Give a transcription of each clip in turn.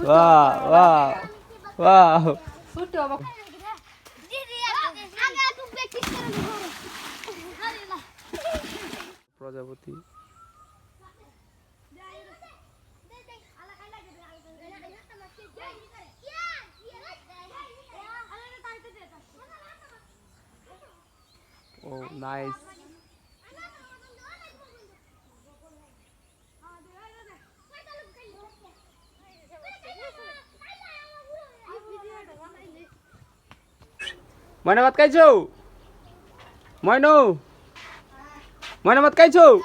वाह वाह वाह Prajapati Oh, nice. Mana mat kai chou? Moino. Mana mat kai chou?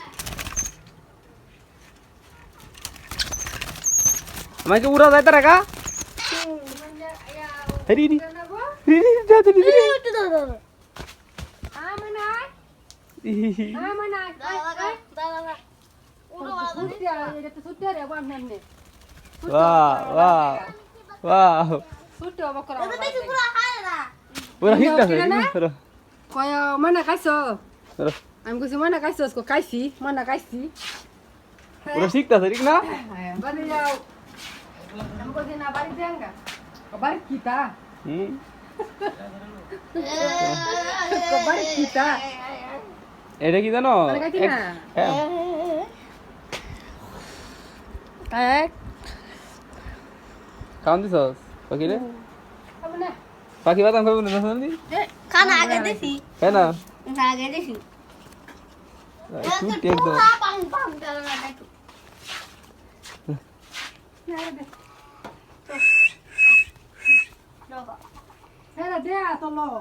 Amai ke ura jai tara ka? Hari ni. Dah tadi tadi. Wow, wow, wow. Udah hita sih. Kaya mana kaiso? Am gusto mana kaiso ko kaisi, mana kaisi. Udah hita tadi na? Bari yau. Am ko din na bari denga. Bari kita. Bari kita. এটা কি জানো খাওয়ান দিছস পাখিরে পাখি বাদাম খাবো না জানি খানা আগে দিছি হ্যাঁ না আগে দিছি তুই টেক দাও পাম পাম চলো না দেখো Era de atolo.